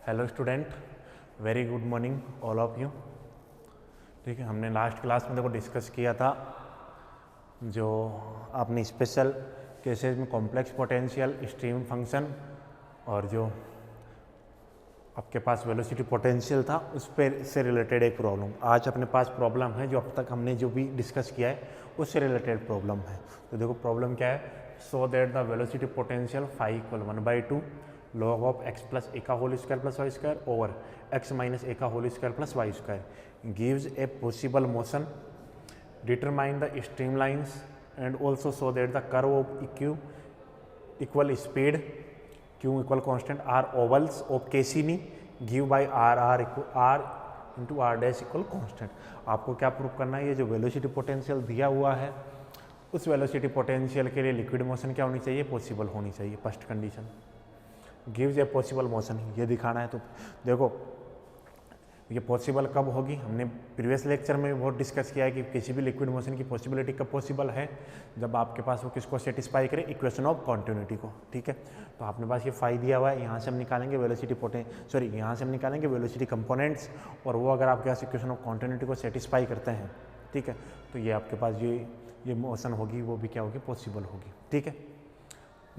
Hello student, very good morning all of you. ठीक है, हमने लास्ट क्लास में देखो डिस्कस किया था जो आपने स्पेशल केसेस में कॉम्प्लेक्स पोटेंशियल, स्ट्रीम फंक्शन और जो आपके पास वेलोसिटी पोटेंशियल था उस पर से रिलेटेड एक प्रॉब्लम। आज अपने पास प्रॉब्लम है जो अब तक हमने जो भी डिस्कस किया है उससे रिलेटेड प्रॉब्लम है। तो देखो प्रॉब्लम क्या है, so that the velocity potential phi equal 1/2 log of x plus a का whole square plus y square over x माइनस a का whole square plus y square gives a possible motion, determine the stream lines and also so that the curve of q equal speed q equal constant are ovals of Cassini give by r into r dash equal constant. आपको क्या prove करना है, ये जो velocity potential दिया हुआ है उस वेलोसिटी पोटेंशियल के लिए लिक्विड मोशन क्या होनी चाहिए, पॉसिबल होनी चाहिए। First condition gives a possible motion, ये दिखाना है। तो देखो ये पॉसिबल कब होगी, हमने प्रीवियस लेक्चर में भी बहुत डिस्कस किया है कि किसी भी लिक्विड मोशन की पॉसिबिलिटी कब पॉसिबल है, जब आपके पास वो किसको सेटिस्फाई करे, इक्वेशन ऑफ कॉन्टिन्यूटी को। ठीक है, तो आपने पास ये फाई दिया हुआ है, यहाँ से हम निकालेंगे वेलोसिटी यहाँ से हम निकालेंगे वेलोसिटी कंपोनेंट्स, और वो अगर आपके पास इक्वेशन ऑफ कॉन्टिन्यूटी को सेटिस्फाई करते हैं, ठीक है, तो ये आपके पास ये मोशन होगी वो भी क्या होगी, पॉसिबल होगी। ठीक है,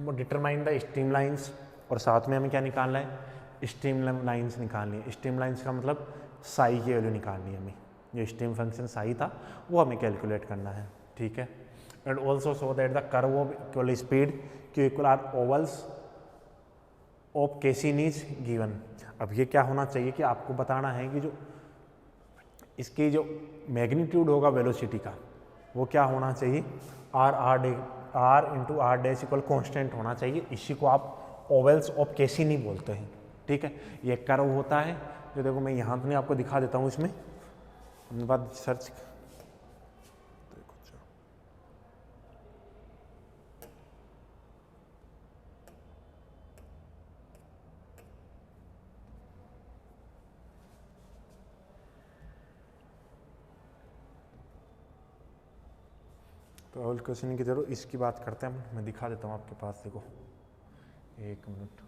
वो डिटरमाइन द स्ट्रीम लाइन्स, और साथ में हमें क्या निकालना है, स्ट्रीम लाइन्स निकालनी है। स्ट्रीम लाइन्स का मतलब साई की वैल्यू निकालनी है हमें, जो स्ट्रीम फंक्शन साई था वो हमें कैलकुलेट करना है। ठीक है, and also so that the curve of equal speed q equal are ovals of Cassini is given. अब ये क्या होना चाहिए कि आपको बताना है कि जो इसकी जो मैग्नीट्यूड होगा वेलोसिटी का वो क्या होना चाहिए, r into r dash equal constant होना चाहिए। इसी को आप ओवल्स ऑफ कैसिनी बोलते हैं। ठीक है, ये कर्व होता है जो देखो मैं यहाँ तो नहीं आपको दिखा देता हूँ, इसमें हमने बात सर्च तो ओवल कैसिनी की जरूर इसकी बात करते हैं, मैं दिखा देता हूँ आपके पास। देखो एक मिनट,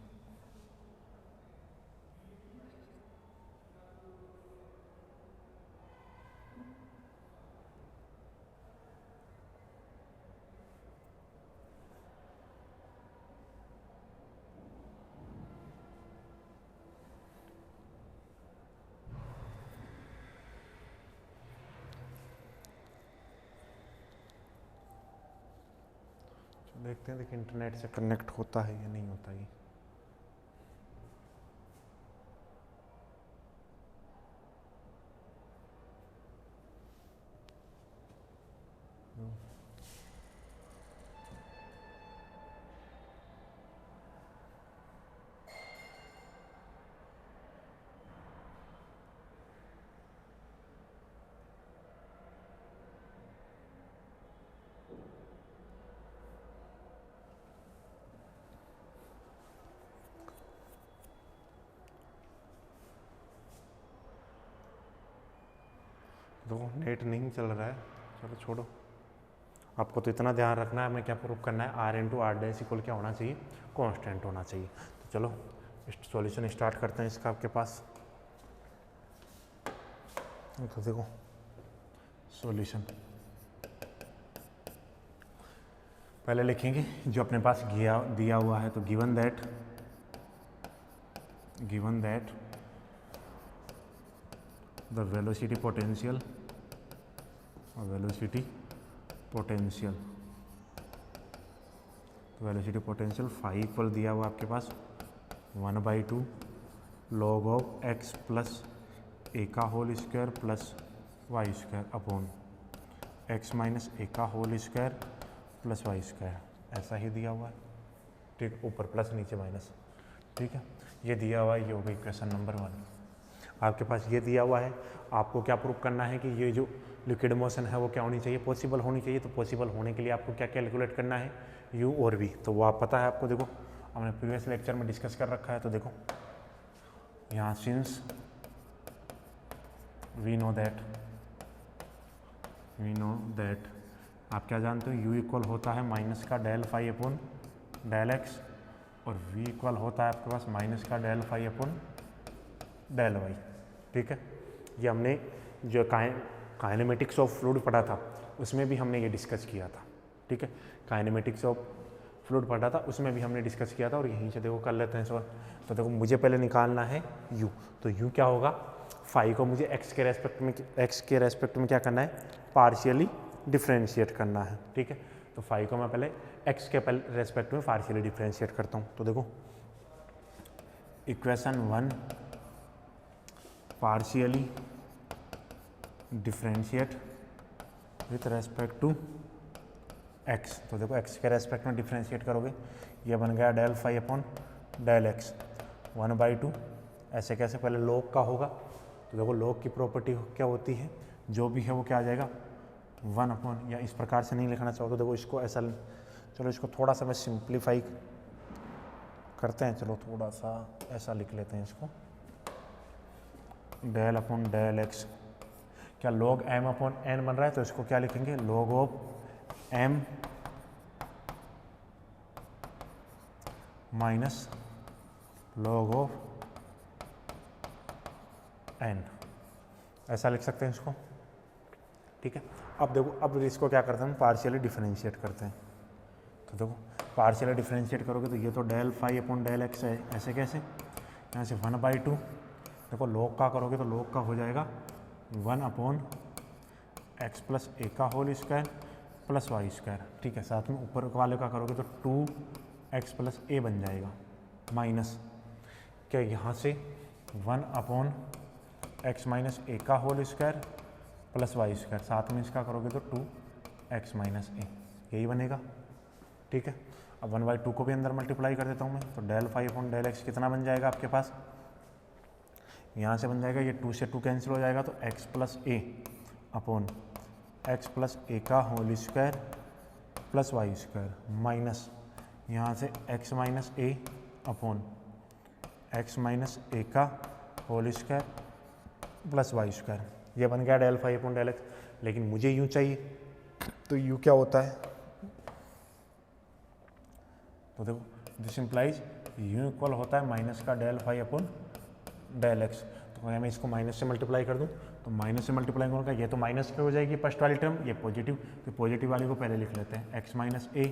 देखते हैं देखिए इंटरनेट से कनेक्ट होता है या नहीं होता ये। तो नेट नहीं चल रहा है, चलो छोड़ो। आपको तो इतना ध्यान रखना है हमें क्या प्रूफ करना है, r into r dash equal क्या होना चाहिए, कांस्टेंट होना चाहिए। तो चलो सॉल्यूशन स्टार्ट करते हैं इसका। आपके पास तो देखो सॉल्यूशन पहले लिखेंगे जो अपने पास दिया हुआ है। तो given that the velocity potential phi equal दिया हुआ आपके पास 1/2 log of x plus a का whole square plus y square upon x minus a का whole square plus y square, ऐसा ही दिया हुआ है। ठीक, ऊपर प्लस नीचे माइनस। ठीक है, ये दिया हुआ है, ये हो गई क्वेश्चन नंबर 1। आपके पास ये दिया हुआ है, आपको क्या प्रूव करना है कि ये जो लिक्विड मोशन है वो क्या होनी चाहिए, पॉसिबल होनी चाहिए। तो पॉसिबल होने के लिए आपको क्या कैलकुलेट करना है, u और v। तो वो आप पता है आपको, देखो हमने प्रीवियस लेक्चर में डिस्कस कर रखा है। तो देखो यहाँ सिंस वी नो दैट आप क्या जानते हो, u इक्वल होता है माइनस का del phi upon del x, और v इक्वल होता है आपके पास माइनस का del phi upon del y. ठीक है, ये हमने जो काइनेमेटिक्स ऑफ फ्लूइड पढ़ा था उसमें भी हमने ये डिस्कस किया था। ठीक है, काइनेमेटिक्स ऑफ फ्लूइड पढ़ा था उसमें भी हमने डिस्कस किया था। और यहीं से देखो कर लेते हैं सवाल। तो देखो मुझे पहले निकालना है u, तो u क्या होगा, फाई को मुझे x के रेस्पेक्ट में क्या करना है, पार्शियली डिफ्रेंशिएट करना है। ठीक है, तो फाई को मैं पहले x के रेस्पेक्ट में पार्शियली डिफ्रेंशिएट करता हूँ। तो देखो equation 1 partially differentiate with respect to x। तो देखो x के रेस्पेक्ट में डिफ्रेंशिएट करोगे, ये बन गया del phi upon del x 1/2। ऐसे कैसे, पहले लॉग का होगा। तो देखो लॉग की प्रॉपर्टी क्या होती है, जो भी है वो क्या आ जाएगा 1 अपॉन, या इस प्रकार से नहीं लिखना चाहो तो देखो इसको ऐसा, चलो इसको थोड़ा सा मैं सिंप्लीफाई करते हैं। चलो थोड़ा सा ऐसा लिख लेते हैं इसको, डेल अपॉन डेल x। क्या log m अपॉन n बन रहा है, तो इसको क्या लिखेंगे, log of m minus log of n, ऐसा लिख सकते हैं इसको। ठीक है, अब देखो अब इसको क्या करते हैं, पार्शियली डिफरेंशिएट करते हैं। तो देखो पार्शियली डिफरेंशिएट करोगे तो ये तो del phi upon del x है, ऐसे कैसे, यहाँ से 1/2। देखो log का करोगे तो log का हो जाएगा 1 अपॉन एक्स प्लस ए का whole square plus y square. ठीक है, साथ में ऊपर वाले का करोगे तो 2x प्लस ए बन जाएगा, माइनस क्या यहाँ से 1 अपॉन एक्स माइनस ए का whole square plus y square, साथ में इसका करोगे तो 2x माइनस ए, यही बनेगा। ठीक है, अब 1/2 को भी अंदर मल्टीप्लाई कर देता हूँ मैं, तो del phi upon del x कितना बन जाएगा आपके पास, यहाँ से बन जाएगा, ये 2 से 2 कैंसिल हो जाएगा, तो x plus a upon x plus a का whole square plus y square, minus यहाँ से x minus a upon x minus a का whole square plus y square. ये बन गया del phi upon del x. लेकिन मुझे यू चाहिए, तो यू क्या होता है, तो देखो दिस इम्प्लाइज यू इक्वल होता है माइनस का del phi upon del x. तो मैं इसको माइनस से मल्टीप्लाई कर दूं, तो माइनस से मल्टीप्लाई करूँगा, ये तो माइनस की हो जाएगी फर्स्ट वाली टर्म, ये पॉजिटिव, तो पॉजिटिव वाली को पहले लिख लेते हैं, x minus a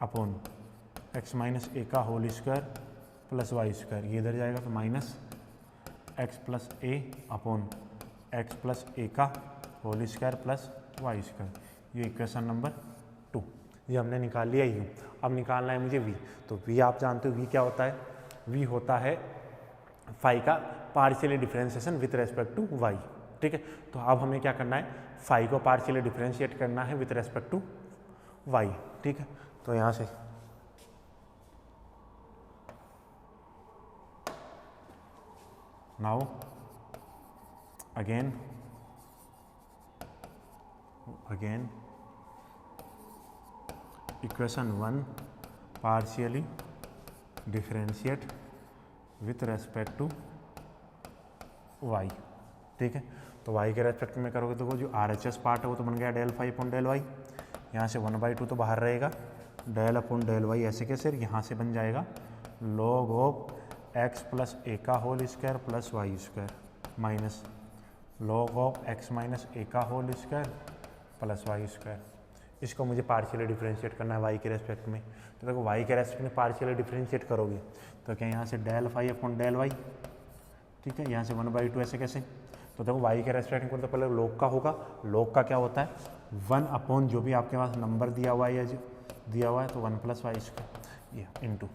upon x minus a का whole square plus y square, ये इधर जाएगा तो minus x plus a upon x plus a का whole square plus y square, ये इक्वेशन नंबर 2। ये हमने निकाल लिया यू। अब निकालना है मुझे वी। तो वी आप जानते हो वी क्या होता है, वी होता है फाई का partially differentiation with respect to y. ठीक है, तो अब हमें क्या करना है, फाई को पार्शियली डिफरेंशिएट करना है विथ रेस्पेक्ट टू वाई। ठीक है, तो यहाँ से now again equation 1 partially differentiate with respect to y। ठीक है, तो y के रेस्पेक्ट में करोगे तो वो जो RHS पार्ट है वो तो बन गया del phi upon del y, यहाँ से 1/2 तो बाहर रहेगा, डेल अपॉन डेल वाई ऐसे कैसे, यहाँ से बन जाएगा log of x plus a का whole square plus y square, minus log of x minus a का whole square plus y square. इसको मुझे पार्शियली डिफरेंशिएट करना है y के रेस्पेक्ट में। तो देखो y के रेस्पेक्ट में पार्शियली डिफरेंशिएट करोगे तो क्या यहाँ से del phi upon del y, ठीक है, यहाँ से 1/2 ऐसे कैसे, तो देखो y के रेस्पेक्ट में तो पहले log का होगा, log का क्या होता है 1 अपॉन जो भी आपके पास नंबर दिया हुआ है या दिया हुआ है तो 1 प्लस वाई स्क्वायर, ये इंटू।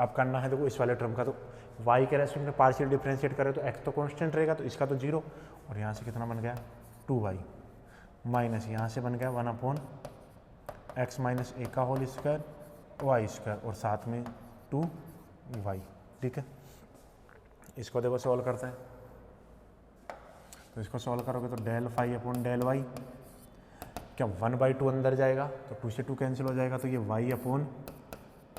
अब करना है देखो इस वाले टर्म का, तो y के रेस्पेक्ट में पार्शियल डिफरेंशिएट करें तो x तो कांस्टेंट रहेगा, तो इसका तो 0, और यहाँ से कितना बन गया 2y, माइनस यहाँ से बन गया 1 अपॉन एक्स माइनस ए का होल स्क्वायर वाई स्क्वायर, और साथ में 2y। ठीक है, इसको देखो सॉल्व करते हैं, तो इसको सॉल्व करोगे तो del phi upon del y, क्या 1/2 अंदर जाएगा तो 2 से 2 कैंसिल हो जाएगा, तो ये y upon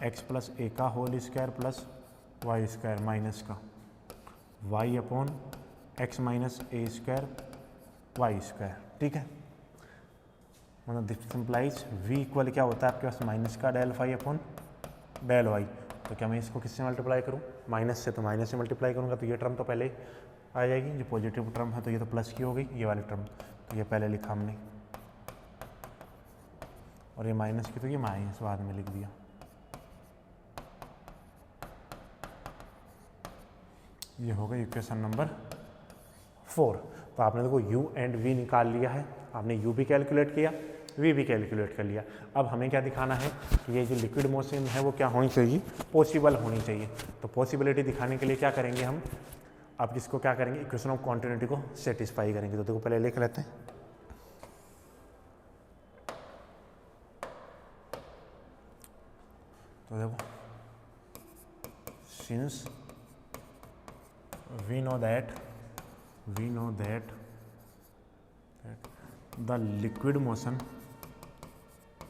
x plus a का whole square plus y square, minus का y upon x minus a square y square. ठीक है, मतलब दिस सिंप्लाइज v इक्वल क्या होता है आपके पास माइनस का del phi upon del y. तो क्या मैं इसको किससे मल्टीप्लाई करूँ, माइनस से तो माइनस से मल्टीप्लाई करूँगा तो ये टर्म तो पहले आ जाएगी, जो पॉजिटिव टर्म है तो ये तो प्लस की हो गई ये वाली टर्म, तो ये पहले लिखा हमने, और ये माइनस की तो ये माइनस बाद में लिख दिया। ये हो गई इक्वेशन नंबर 4। तो आपने देखो u एंड v निकाल लिया है, आपने u भी कैलकुलेट किया, v भी कैलकुलेट कर लिया। अब हमें क्या दिखाना है कि ये जो लिक्विड मोशन है वो क्या होनी चाहिए, पॉसिबल होनी चाहिए। तो पॉसिबिलिटी दिखाने के लिए क्या करेंगे हम, अब इसको क्या करेंगे, इक्वेशन ऑफ कॉन्टिन्यूटी को सेटिस्फाई करेंगे। तो देखो पहले लिख लेते हैं, तो देखो since we know that the liquid motion is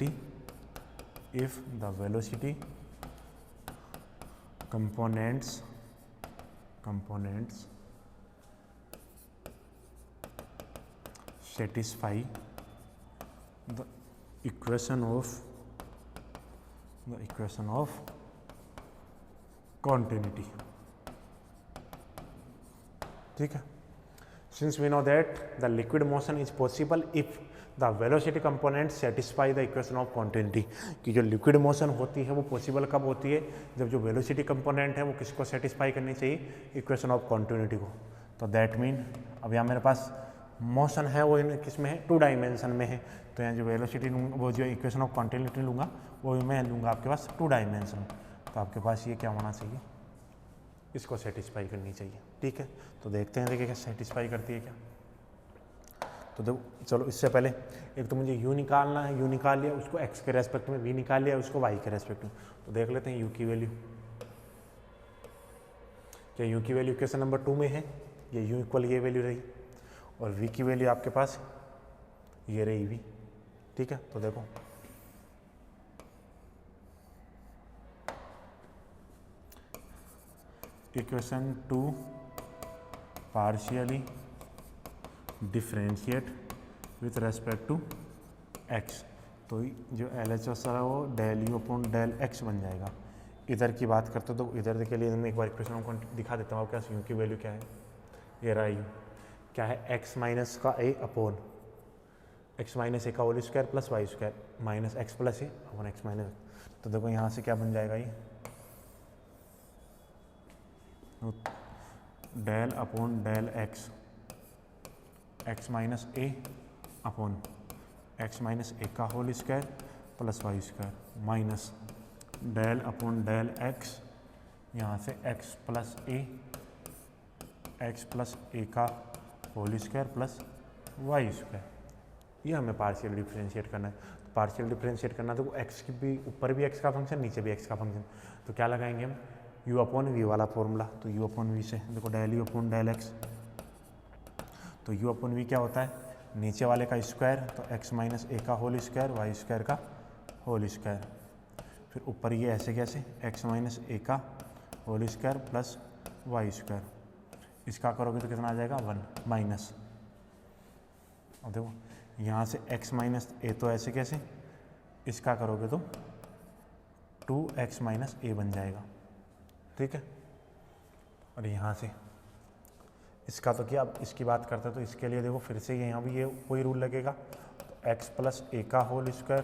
possible if the velocity components satisfy the equation of continuity। ठीक है, since we know that the liquid motion is possible if the velocity component satisfy the equation of continuity, कि जो liquid motion होती है वो possible कब होती है, जब जो velocity component है वो किसको satisfy करनी चाहिए, equation of continuity को। तो that mean अब यहाँ मेरे पास मोशन है वो किस में है, 2 डायमेंशन में है, तो यहाँ जो वेलोसिटी लूँगा, वो जो इक्वेशन ऑफ कॉन्टिन्यूटी लूँगा वो मैं लूँगा आपके पास 2 डायमेंशन। तो आपके पास ये क्या होना चाहिए, इसको सेटिस्फाई करनी चाहिए। ठीक है, तो देखते हैं देखिए क्या सेटिस्फाई करती है क्या। तो देखो चलो इससे पहले एक तो मुझे u निकालना है, u निकाल लिया, उसको x के रेस्पेक्ट में, v निकाल लिया उसको y के रेस्पेक्ट में। तो देख लेते हैं u की वैल्यू, क्या u की वैल्यू इक्वेशन नंबर 2 में है, ये u इक्वल ये वैल्यू रही, और v की वैल्यू आपके पास ये रही v। ठीक है, तो देखो equation 2 partially differentiate with respect to x, तो जो LHS है वो del u upon del x बन जाएगा। इधर की बात करते तो इधर के लिए मैं एक बार इक्वेशन को दिखा देता हूँ, क्या u की वैल्यू क्या है, ये रहा u क्या है, x माइनस का a upon x minus a का whole square plus y square minus x plus a upon x minus. तो देखो यहाँ से क्या बन जाएगा, ये del upon del x minus a upon x minus a का whole square plus y square minus del upon del x, यहाँ से एक्स प्लस ए का whole square plus y square. ये हमें पार्शियल डिफरेंशिएट करना है। तो पार्शियल डिफरेंशिएट करना है तो एक्स की भी ऊपर भी एक्स का फंक्शन नीचे भी एक्स का फंक्शन, तो क्या लगाएंगे हम, u अपॉन वी वाला फॉर्मूला। तो u अपॉन वी से देखो del u upon del x, तो u अपॉन वी क्या होता है, नीचे वाले का स्क्वायर, तो x माइनस ए का होल स्क्वायर वाई स्क्वायर का होल स्क्वायर, फिर ऊपर ये ऐसे कैसे x माइनस ए का whole square plus y square, इसका करोगे तो कितना आ जाएगा 1 माइनस, और देखो यहाँ से x माइनस ए तो ऐसे कैसे, इसका करोगे तो 2x माइनस ए बन जाएगा। ठीक है, और यहाँ से इसका तो क्या, अब इसकी बात करते हैं तो इसके लिए देखो फिर से यहाँ भी ये कोई रूल लगेगा, तो x प्लस ए का whole square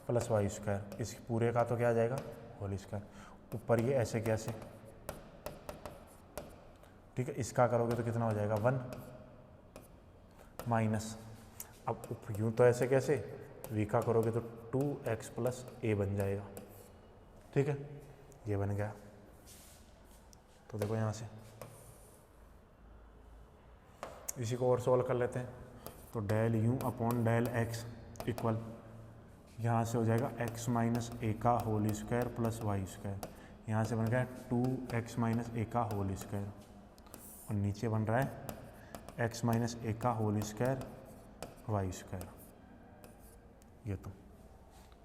plus y square, इस पूरे का तो क्या आ जाएगा होल स्क्वायर, ऊपर ये ऐसे कैसे, ठीक है, इसका करोगे तो कितना हो जाएगा 1 माइनस, अब यूँ तो ऐसे कैसे, v का करोगे तो 2x प्लस ए बन जाएगा। ठीक है, ये बन गया। तो देखो यहाँ से इसी को और सॉल्व कर लेते हैं, तो del u upon del x equal, यहाँ से हो जाएगा x माइनस ए का whole square plus y square, यहाँ से बन गया 2x माइनस ए का होल स्क्वायर, और नीचे बन रहा है x माइनस ए का होल स्क्वायर वाई स्क्वायर, ये तो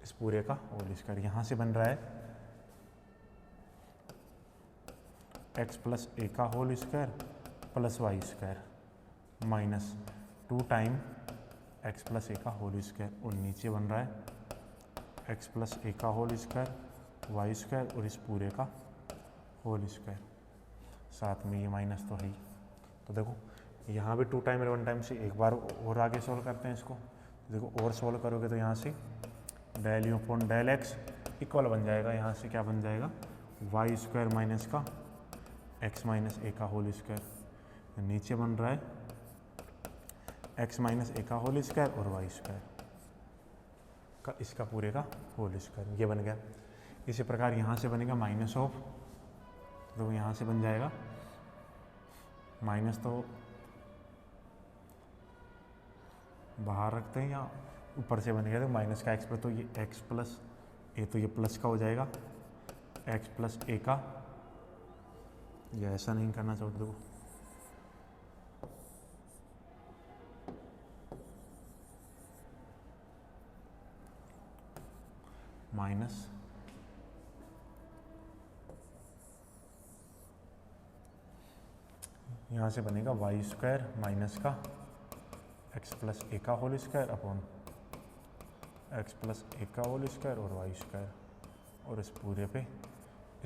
इस पूरे का होल स्क्वायर, यहाँ से बन रहा है एक्स प्लस ए का whole square plus y square minus 2 time x plus a का होल स्क्वायर, और नीचे बन रहा है एक्स प्लस ए का होल स्क्वायर वाई स्क्वायर और इस पूरे का होल स्क्वायर, साथ में ये माइनस तो है ही। तो देखो यहाँ भी 2 टाइम और 1 टाइम से एक बार और आगे सोल्व करते हैं इसको। देखो और सोल्व करोगे तो यहाँ से del u upon del x equal बन जाएगा, यहाँ से क्या बन जाएगा वाई स्क्वायर माइनस का एक्स माइनस ए का होल स्क्वायर, नीचे बन रहा है एक्स माइनस ए का होल स्क्वायर और वाई स्क्वायर का इसका पूरे का होल स्क्वायर, ये बन गया। इसी प्रकार यहाँ से बनेगा माइनस ऑफ, तो यहाँ से बन जाएगा माइनस, तो बाहर रखते हैं या ऊपर से बनेगा, तो माइनस का एक्स पर, तो ये एक्स प्लस ए, तो ये प्लस का हो जाएगा एक्स प्लस ए का, ये ऐसा नहीं करना चाहते देखो, माइनस यहाँ से बनेगा वाई स्क्वायर माइनस का एक्स प्लस ए का whole square upon x plus a का होल स्क्वायर और वाई स्क्वायर, और इस पूरे पे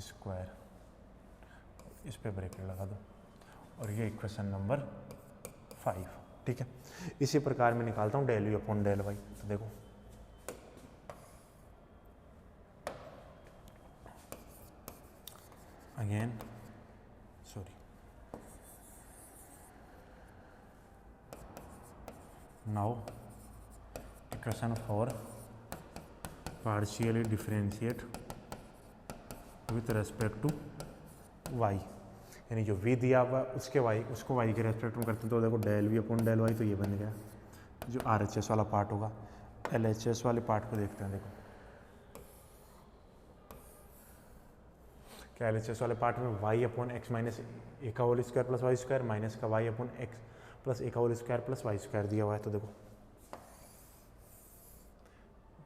स्क्वायर, इस पे ब्रैकेट लगा दो, और ये इक्वेशन नंबर 5। ठीक है, इसी प्रकार मैं निकालता हूँ del u upon del y. तो देखो again sorry, now equation 4 partially differentiate with respect to y, यानी जो v दिया हुआ उसके y, उसको y के रेस्पेक्ट में करते हैं, तो देखो del v upon del y, तो ये बन गया जो RHS वाला पार्ट होगा। LHS वाले पार्ट को देखते हैं, देखो क्या LHS वाले पार्ट में y upon x minus a का whole square plus y square minus का y upon x plus a का whole square plus y square दिया हुआ है। तो देखो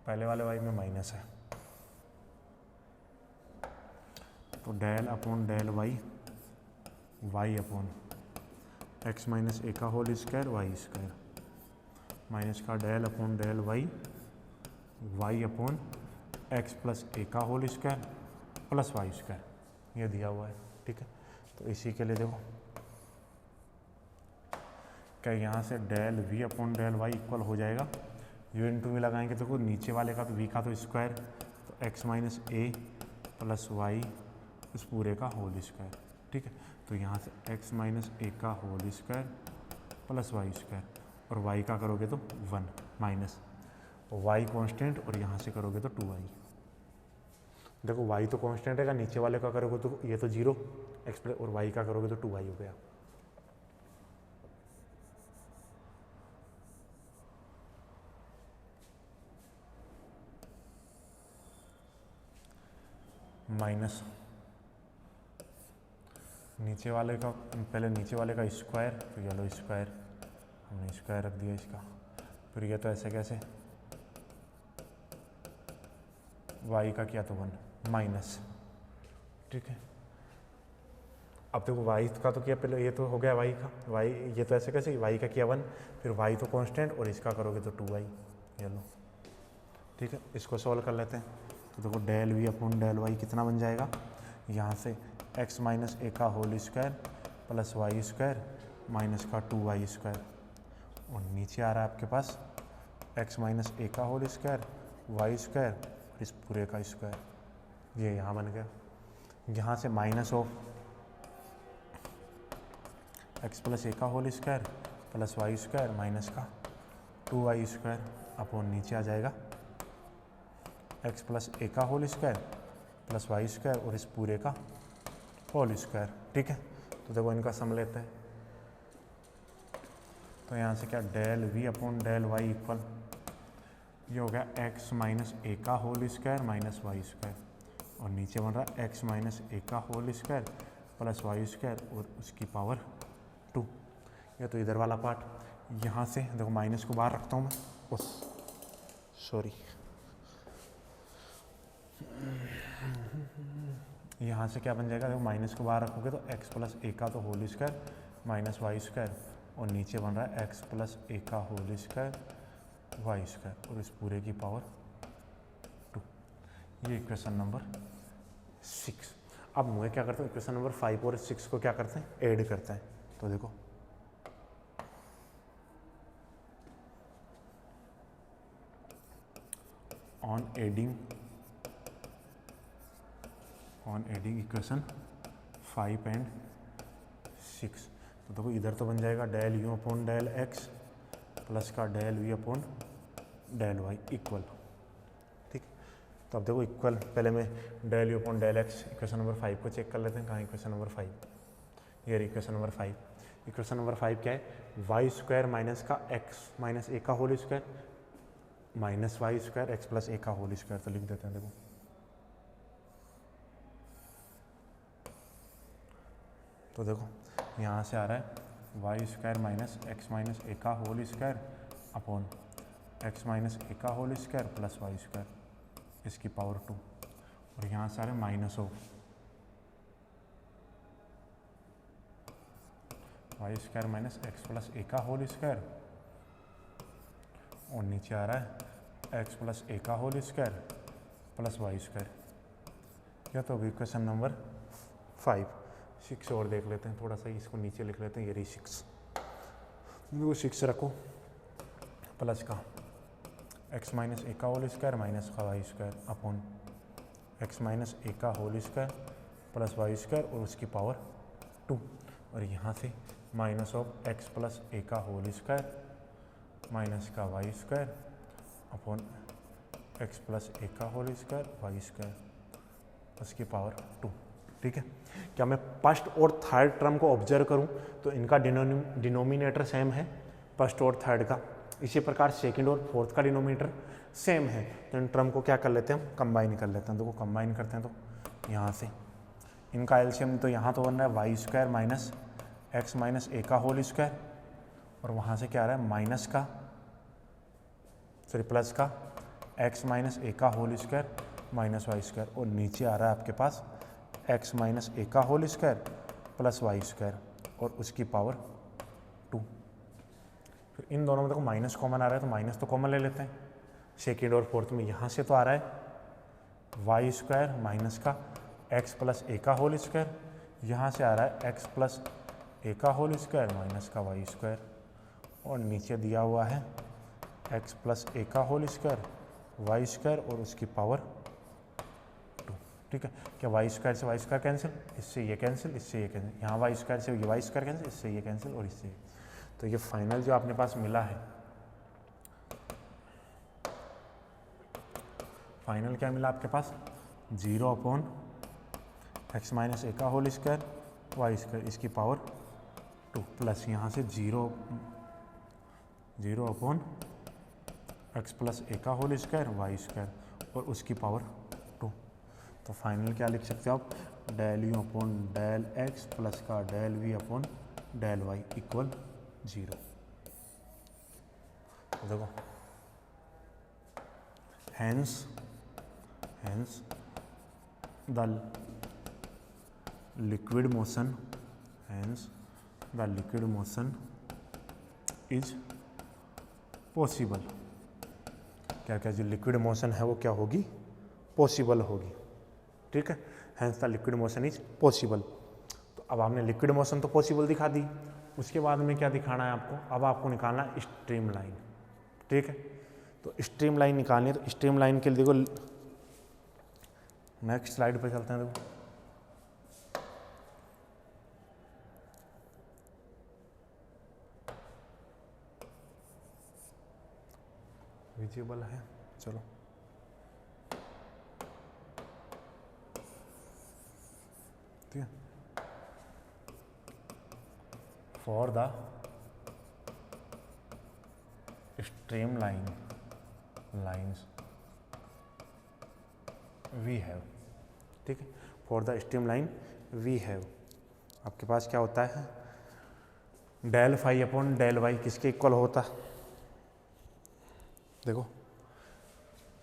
पहले वाले y में माइनस है, तो del upon del y, y upon x minus a का whole square y square minus का del upon del y, y upon x plus a का whole square plus y square, ये दिया हुआ है। ठीक है, तो इसी के लिए देखो क्या यहाँ से del v upon del y equal हो जाएगा, यू इंटू में लगाएंगे तो देखो नीचे वाले का तो वी का तो स्क्वायर, तो x minus a plus Y इस पूरे का होल स्क्वायर। ठीक है, तो यहाँ से x माइनस ए का whole square plus y square, और y का करोगे तो 1 माइनस y कांस्टेंट, और यहाँ से करोगे तो 2y। देखो y तो कांस्टेंट है, नीचे वाले का करोगे तो ये तो 0 एक्स प्लस, और y का करोगे तो 2y हो गया। माइनस नीचे वाले का, पहले नीचे वाले का स्क्वायर, तो ये लो स्क्वायर, हमने स्क्वायर रख दिया इसका, फिर ये तो ऐसे कैसे, y का किया तो 1 माइनस। ठीक है, अब देखो y का तो किया पहले, ये तो हो गया y का, y ये तो ऐसे कैसे, y का किया 1, फिर y तो कांस्टेंट, और इसका करोगे तो 2y, ये लो। ठीक है, इसको सॉल्व कर लेते हैं, तो देखो del v upon del y कितना बन जाएगा, यहाँ से एक्स माइनस ए का whole square plus y square minus का 2y स्क्वायर, और नीचे आ रहा है आपके पास एक्स माइनस ए का होल स्क्वायर वाई स्क्वायर इस पूरे का स्क्वायर, ये यहाँ बन गया। यहाँ से minus of x plus a का whole square plus y square minus का 2y स्क्वायर अपॉन नीचे आ जाएगा एक्स प्लस ए का whole square plus y square और इस पूरे का होल स्क्वायर। ठीक है, तो देखो इनका सम लेते हैं, तो यहाँ से क्या del v upon del y equal, ये हो गया एक्स माइनस ए का whole square minus y square, और नीचे बन रहा है एक्स माइनस ए का whole square plus y square और उसकी पावर 2। ये तो इधर वाला पार्ट, यहाँ से देखो माइनस को बाहर रखता हूँ मैं, सॉरी यहाँ से क्या बन जाएगा, देखो माइनस को बाहर रखोगे तो x प्लस ए का तो whole square minus y square, और नीचे बन रहा है x प्लस ए का होल स्क्वायर वाई स्क्वायर, और इस पूरे की पावर 2। ये इक्वेशन नंबर 6। अब मुझे क्या करते हैं, इक्वेशन नंबर 5 और 6 को क्या करते हैं, ऐड करते हैं। तो देखो ऑन एडिंग इक्वेशन 5 एंड 6, तो देखो इधर तो बन जाएगा del u upon del x plus का del v upon del y equal. ठीक, तो अब देखो इक्वल, पहले मैं del u upon del x equation number 5 को चेक कर लेते हैं। कहाँ इक्वेशन नंबर 5, ये इक्वेशन नंबर 5। इक्वेशन नंबर 5 क्या है, वाई स्क्वायर माइनस का एक्स माइनस ए का whole square minus y square x plus a का होल स्क्वायर। तो लिख देते हैं, देखो तो देखो यहाँ से आ रहा है वाई स्क्वायर माइनस ए का whole square upon x minus a का whole square plus y square, इसकी पावर 2, और यहाँ से आ रहा है minus of y square minus x plus a का होल स्क्वायर, और नीचे आ रहा है एक्स प्लस ए का whole square plus y square. क्या, तो इक्वेशन नंबर 5। 6 और देख लेते हैं, थोड़ा सा इसको नीचे लिख लेते हैं, ये रही 6। वो 6 रखो प्लस का एक्स माइनस ए का होल स्क्वायर माइनस का y square upon x minus a का whole square plus y square, और उसकी पावर 2, और यहाँ से minus of x plus a का होल स्क्वायर माइनस का y square upon x plus a का होल स्क्वायर वाई स्क्वायर, उसकी पावर 2। ठीक है, क्या मैं फर्स्ट और थर्ड टर्म को ऑब्जर्व करूं तो इनका डिनोमिनेटर सेम है, फर्स्ट और थर्ड का। इसी प्रकार सेकंड और फोर्थ का डिनोमिनेटर सेम है, तो इन टर्म को क्या कर लेते हैं, हम कंबाइन कर लेते हैं। देखो कंबाइन करते हैं तो यहाँ से इनका एलसीएम, तो यहाँ तो बन रहा है y square minus x minus a का होल स्क्वायर, और वहाँ से क्या आ रहा है माइनस का प्लस का एक्स माइनस ए का whole square minus y square, और नीचे आ रहा है आपके पास एक्स माइनस ए का whole square plus y square, और उसकी पावर 2। फिर इन दोनों में देखो माइनस कॉमन आ रहा है, तो माइनस तो कॉमन ले लेते हैं। सेकेंड और फोर्थ में यहाँ से तो आ रहा है वाई स्क्वायर माइनस का एक्स प्लस ए का होल स्क्वायर, यहाँ से आ रहा है एक्स प्लस ए का होल स्क्वायर माइनस का वाई स्क्वायर, और नीचे दिया हुआ है एक्स प्लस ए का होल स्क्वायर वाई स्क्वायर, और उसकी पावर 2। ठीक है, क्या वाई स्क्वायर से वाई स्क्वायर कैंसिल, इससे ये कैंसिल, इससे ये कैंसिल, यहाँ वाई स्क्वायर से ये वाई स्क्वायर कैंसिल, इससे ये कैंसिल, और इससे। तो ये फाइनल जो आपने पास मिला है, फाइनल क्या मिला आपके पास, 0 अपॉन एक्स माइनस ए का होल स्क्वायर वाई स्क्वायर, इसकी पावर 2, प्लस यहाँ से 0 अपॉन एक्स प्लस ए का होल स्क्वायर वाई स्क्वायर, और उसकी पावर 2। तो फाइनल क्या लिख सकते हो आप, del u upon del x plus का del v upon del y equal 0। तो देखो hence the liquid motion is possible. क्या क्या जो लिक्विड मोशन है वो क्या होगी, पॉसिबल होगी। ठीक है, hence the liquid motion is possible. तो अब आपने लिक्विड मोशन तो पॉसिबल दिखा दी, उसके बाद में क्या दिखाना है आपको, अब आपको निकालना है स्ट्रीम लाइन। ठीक है, तो स्ट्रीम लाइन निकालनी है, तो स्ट्रीम लाइन के लिए देखो नेक्स्ट स्लाइड पे चलते हैं। देखो विजिबल है, चलो ठीक है। For the stream lines we have, ठीक है, for the stream line we have, आपके पास क्या होता है, del phi upon del y किसके इक्वल होता है, देखो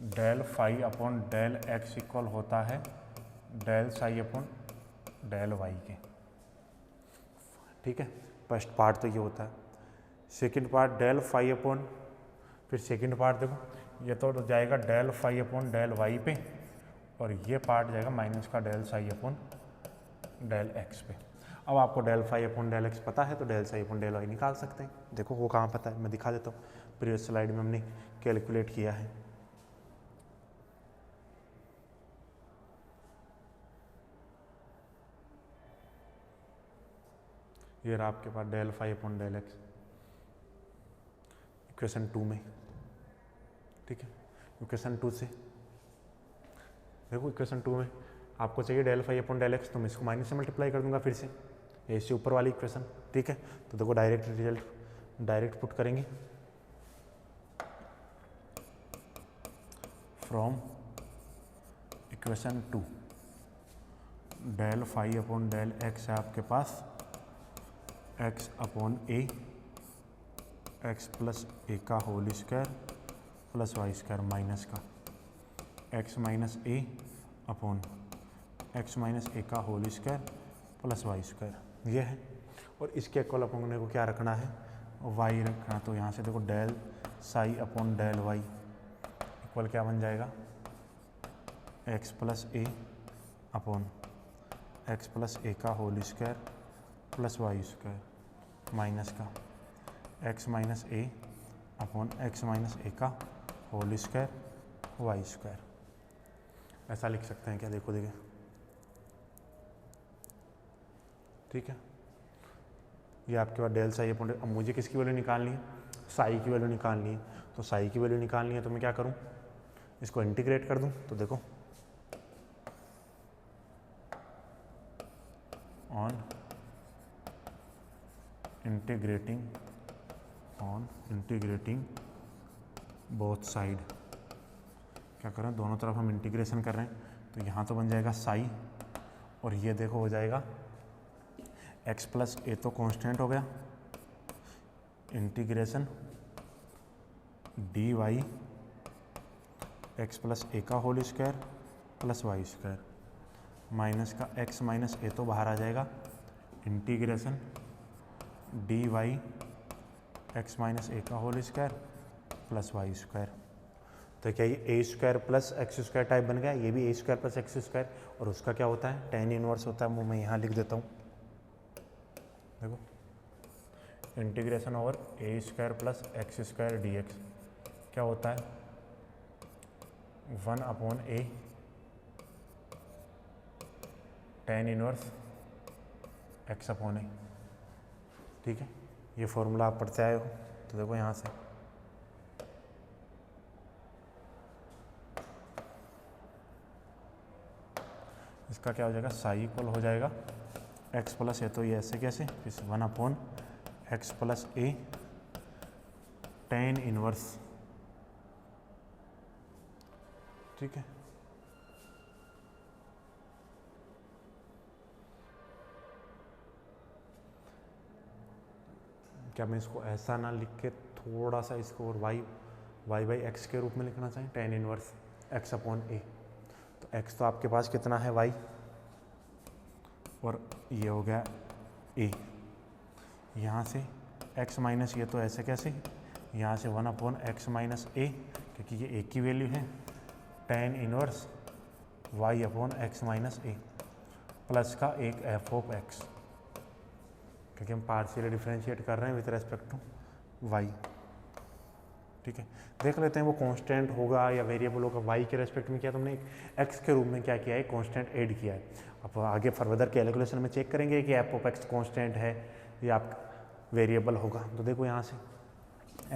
del phi upon del x equal होता है del psi upon del y के। ठीक है, फर्स्ट पार्ट तो ये होता है। Second part del phi upon, फिर सेकंड पार्ट देखो ये तो जाएगा del phi upon del y पे, और ये पार्ट जाएगा माइनस का del psi upon del x पे। अब आपको del phi upon del x पता है तो del psi upon del y निकाल सकते हैं। देखो वो कहाँ पता है, मैं दिखा देता हूँ। प्रीवियस स्लाइड में हमने कैलकुलेट किया है। ये रहा आपके पास del phi upon del x equation 2 में। ठीक है, इक्वेशन 2 से देखो, इक्वेशन 2 में आपको चाहिए del phi upon del x, तो मैं इसको माइनस से मल्टीप्लाई कर दूंगा फिर से, ऐसे ऊपर वाली इक्वेशन। ठीक है, तो देखो डायरेक्ट रिजल्ट डायरेक्ट पुट करेंगे। From equation 2 del phi upon del x है आपके पास x upon a, x plus a का whole square plus y square minus का x minus a upon x minus a का whole square plus y square, ये है। और इसके इक्वल अपने को क्या रखना है, y रखना। तो यहाँ से देखो del psi upon del y equal क्या बन जाएगा, x plus a upon x plus a का whole square plus y square minus का x minus a upon x minus a का होल स्क्वायर वाई स्क्वायर। ऐसा लिख सकते हैं क्या, देखो देखिए। ठीक है, ये आपके पास डेल साई अपॉन, अब मुझे किसकी वैल्यू निकालनी है, साई की वैल्यू निकालनी है। तो साई की वैल्यू निकालनी है तो मैं क्या करूं, इसको इंटीग्रेट कर दूं। तो देखो ऑन इंटीग्रेटिंग बोथ साइड, क्या कर रहे हैं, दोनों तरफ हम इंटीग्रेशन कर रहे हैं। तो यहाँ तो बन जाएगा साई, और ये देखो हो जाएगा x प्लस ए तो कांस्टेंट हो गया, integration d y x plus a का whole square plus y square minus का x माइनस ए तो बाहर आ जाएगा, integration d y x minus a का whole square plus y square. तो क्या ये a square plus x square type बन गया, ये भी a square plus x square, और उसका क्या होता है, tan इनवर्स होता है। वो मैं यहाँ लिख देता हूँ, देखो integration over a square plus x square d x क्या होता है, 1 upon a tan inverse x upon a. ठीक है, ये फॉर्मूला आप पढ़ते आए हो। तो देखो यहाँ से इसका क्या हो जाएगा, साई इक्वल हो जाएगा x प्लस ए, तो ये ऐसे कैसे, इस 1 अपॉन एक्स प्लस ए tan इनवर्स। ठीक है, क्या मैं इसको ऐसा ना लिख के थोड़ा सा इसको और वाई बाई एक्स के रूप में लिखना चाहिए, tan inverse x upon a. तो x तो आपके पास कितना है y, और ये हो गया a, यहाँ से x माइनस ये तो ऐसे कैसे, यहाँ से 1 अपॉन एक्स माइनस ए, क्योंकि ये a की वैल्यू है, tan inverse y upon x minus a plus का एक f ऑफ x, क्योंकि हम पार्शियली डिफरेंशिएट कर रहे हैं विथ रेस्पेक्ट टू y। ठीक है, देख लेते हैं वो कांस्टेंट होगा या वेरिएबल होगा। y के रेस्पेक्ट में क्या तुमने x के रूप में क्या किया है, कांस्टेंट ऐड किया है। अब आगे फर्दर कैलकुलेशन में चेक करेंगे कि f ऑफ x कांस्टेंट है या वेरिएबल होगा। तो देखो यहाँ से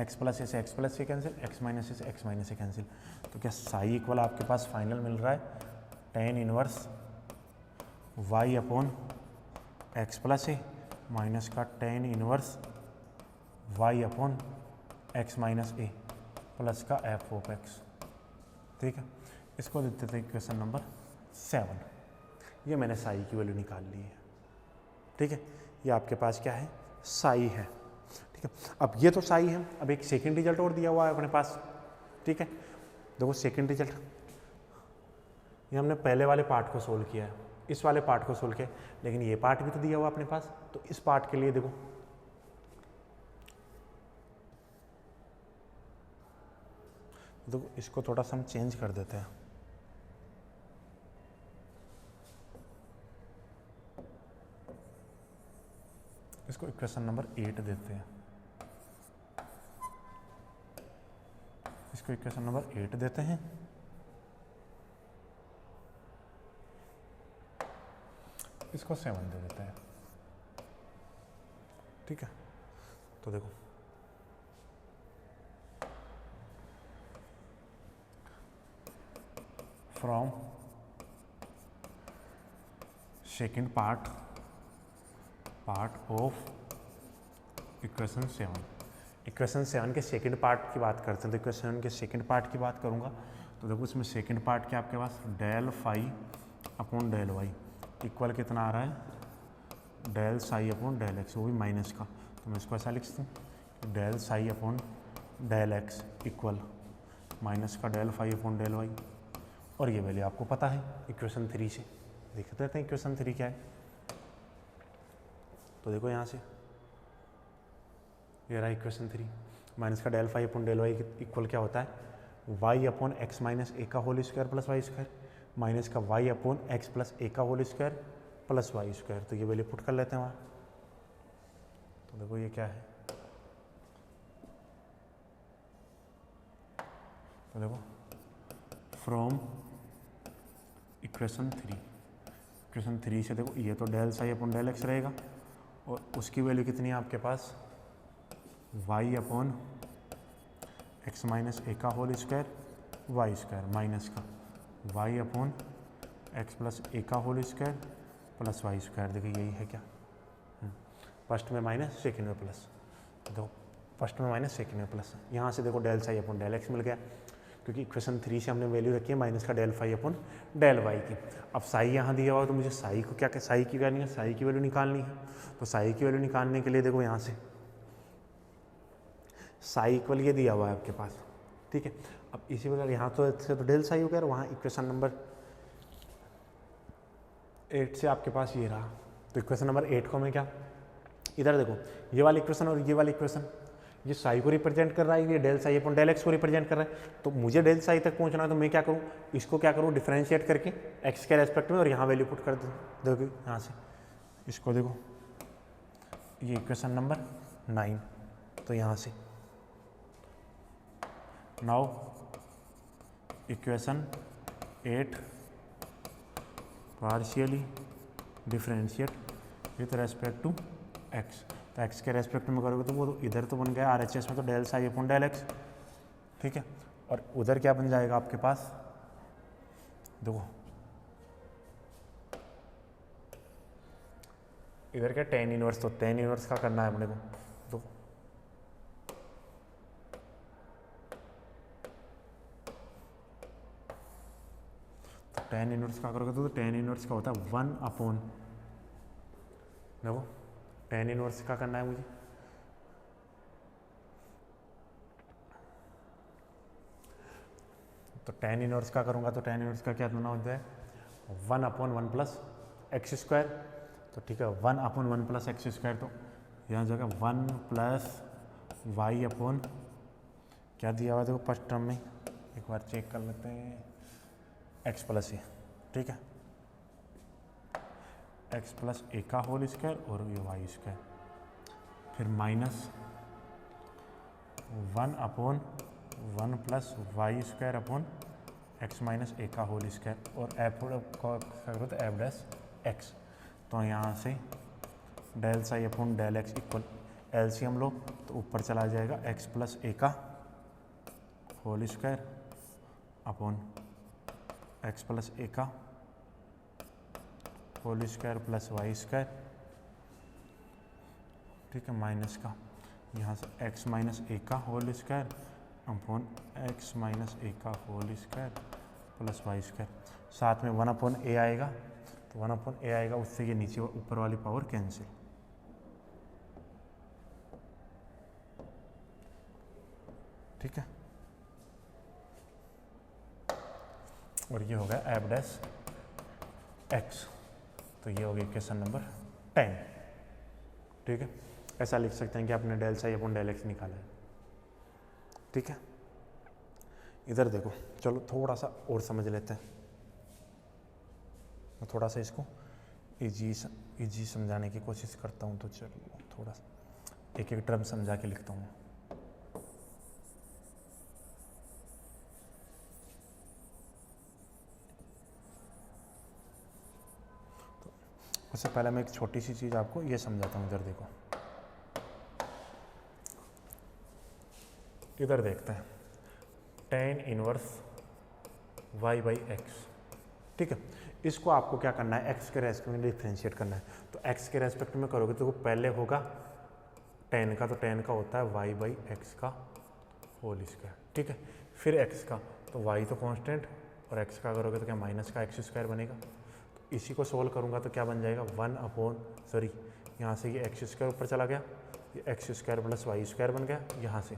x प्लस से एक्स प्लस से कैंसिल, x माइनस से एक्स माइनस से कैंसिल। तो क्या साई इक्वल आपके पास फाइनल मिल रहा है tan inverse y upon x plus a minus का tan inverse y upon x minus a plus का f ऑफ x। ठीक है, इसको देते थे क्वेश्चन नंबर 7। ये मैंने साई की वैल्यू निकाल ली है। ठीक है, ये आपके पास क्या है, साई है। ठीक है, अब ये तो साई है। अब एक सेकंड रिजल्ट और दिया हुआ है अपने पास। ठीक है, देखो सेकंड रिजल्ट ये हमने पहले वाले पार्ट को सोल्व किया है, इस वाले पार्ट को सोल्व किया, लेकिन ये पार्ट भी तो दिया हुआ अपने पास। तो इस पार्ट के लिए देखो इसको थोड़ा सा हम चेंज कर देते हैं। इसको इक्वेशन नंबर 8 देते हैं, इसको इक्वेशन नंबर 8 देते हैं। इसको 7 दे देते हैं। ठीक है, तो देखो from second part of equation 7, equation 7 के सेकेंड पार्ट की बात करते हैं। तो इक्वेशन 7 के सेकेंड पार्ट की बात करूंगा तो देखो इसमें सेकेंड पार्ट क्या आपके पास del phi upon del y equal कितना आ रहा है, del psi upon del x, वो भी माइनस का। तो मैं इसको ऐसा लिख सकता हूँ del psi upon del x equal minus का del phi upon del y. और ये वैल्यू आपको पता है इक्वेशन 3 से, देख देते हैं इक्वेशन 3 क्या है। तो देखो यहाँ से ये रहा इक्वेशन 3, माइनस का del phi upon del y equal क्या होता है, y upon x minus a का whole square plus y square minus का y upon x plus a का whole square plus y square. तो ये वैल्यू पुट कर लेते हैं वहाँ। तो देखो ये क्या है, तो देखो फ्रॉम इक्वेशन 3 से देखो ये तो del psi upon del x रहेगा और उसकी वैल्यू कितनी है आपके पास, y upon x minus a का whole square y square minus का y upon x plus a का whole square plus y square. देखिए यही है क्या, फर्स्ट में माइनस सेकेंड में प्लस। देखो फर्स्ट में माइनस सेकेंड में प्लस, यहाँ से देखो del psi upon del x मिल गया क्योंकि इक्वेशन 3 से हमने वैल्यू रखी है माइनस का del phi upon del y की। अब साई यहाँ दिया हुआ तो मुझे साई को क्या साई की वैल्यू है, साई की वैल्यू निकालनी है। तो साई की वैल्यू निकालने के लिए देखो यहाँ से साई इक्वल ये दिया हुआ है आपके पास। ठीक है, अब इसी प्रकार यहाँ तो डेल साई हो गया, वहाँ इक्वेशन नंबर 8 से आपके पास ये रहा। तो इक्वेशन नंबर 8 को मैं क्या, इधर देखो ये वाली इक्वेशन और ये वाली इक्वेशन, ये साई को रिप्रेजेंट कर रहा है, ये del psi upon del x को रिप्रेजेंट कर रहा है। तो मुझे डेल साई तक पहुंचना है तो मैं क्या करूँ, इसको क्या करूँ डिफरेंशिएट करके एक्स के रेस्पेक्ट में और यहाँ वैल्यू पुट कर दोगे यहाँ से। इसको देखो ये इक्वेशन नंबर 9, तो यहाँ से now equation 8 partially differentiate with respect to x. तो एक्स के रेस्पेक्ट में करोगे तो वो तो इधर तो बन गया RHS में तो del psi upon del x. ठीक है, और उधर क्या बन जाएगा आपके पास, देखो इधर क्या टेन इनवर्स, तो टेन इनवर्स का करना है अपने को। तो टेन इनवर्स का करोगे तो टेन इनवर्स का होता है 1 अपॉन, देखो टेन इनवर्स का करना है मुझे, तो टेन इनवर्स का करूँगा तो टेन इनवर्स का क्या होना होता है 1 अपॉन 1 प्लस एक्स स्क्वायर। तो ठीक है 1 अपॉन 1 प्लस एक्स स्क्वायर, तो यहाँ जगह 1 प्लस वाई अपॉन क्या दिया हुआ देखो फर्स्ट टर्म में, एक बार चेक कर लेते हैं, एक्स प्लस ए। ठीक है, एक्स प्लस ए का होल स्क्वायर और ये वाई स्क्वायर, फिर minus 1 upon 1 plus y square upon x minus a का होल स्क्वायर और एफ तो एफ डैश एक्स। तो यहाँ से del psi upon del x equal LCM लो तो ऊपर चला जाएगा एक्स प्लस ए का whole square upon x plus a का whole square plus y square. ठीक है, माइनस का यहाँ से एक्स माइनस ए का whole square upon x minus a का whole square plus y square, साथ में 1 अपॉन ए आएगा, तो 1 अपॉन ए आएगा, उससे ये नीचे ऊपर वाली पावर कैंसिल। ठीक है, और ये हो गया एफ डैश एक्स। तो ये हो गया क्वेश्चन नंबर 10। ठीक है, ऐसा लिख सकते हैं कि आपने del psi upon del x निकाला है। ठीक है, इधर देखो, चलो थोड़ा सा और समझ लेते हैं। मैं थोड़ा सा इसको इजी समझाने की कोशिश करता हूँ। तो चलो थोड़ा सा एक एक टर्म समझा के लिखता हूँ। तो उससे पहले मैं एक छोटी सी चीज़ आपको ये समझाता हूँ। इधर देखो, इधर देखते हैं tan inverse y by x. ठीक है, इसको आपको क्या करना है, x के रेस्पेक्ट में डिफ्रेंशिएट करना है। तो x के रेस्पेक्ट में करोगे तो पहले होगा tan का, तो tan का होता है y बाई एक्स का होल स्क्वायर। ठीक है, फिर x का, तो y तो कांस्टेंट, और x का करोगे तो क्या माइनस का एक्स स्क्वायर बनेगा। तो इसी को सोल्व करूँगा तो क्या बन जाएगा, यहाँ से ये एक्स स्क्वायर ऊपर चला गया, ये x square plus y square बन गया। यहाँ से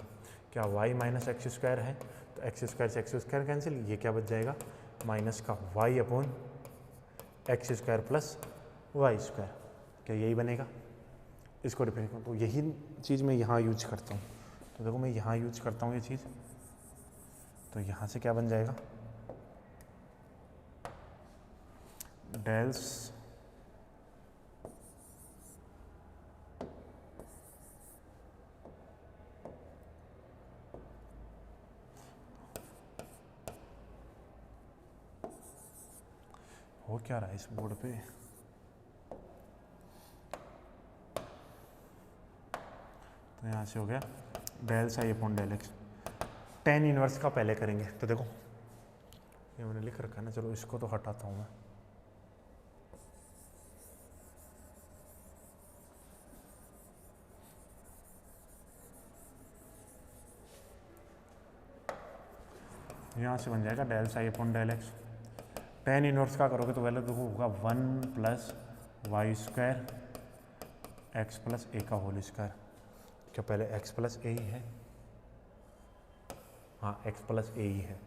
क्या y माइनस एक्स स्क्वायर है, तो एक्स स्क्वायर से एक्स स्क्वायर कैंसिल, ये क्या बच जाएगा माइनस का y upon x square plus y square. क्या यही बनेगा, इसको डिफरेंस। तो यही चीज़ मैं यहाँ यूज करता हूँ। तो देखो मैं यहाँ यूज करता हूँ ये चीज़, तो यहाँ से क्या बन जाएगा, डेल्स हो क्या रहा है इस बोर्ड पे, तो यहाँ से हो गया del psi upon del x. tan inverse का पहले करेंगे। तो देखो ये मैंने लिख रखा है ना, चलो इसको तो हटाता हूँ मैं। यहाँ से बन जाएगा del psi upon del x. tan inverse का करोगे तो पहले देखो होगा 1 plus y square x plus a का होल स्क्वायर। क्या पहले x प्लस ए ही है, हाँ x प्लस ए ही है।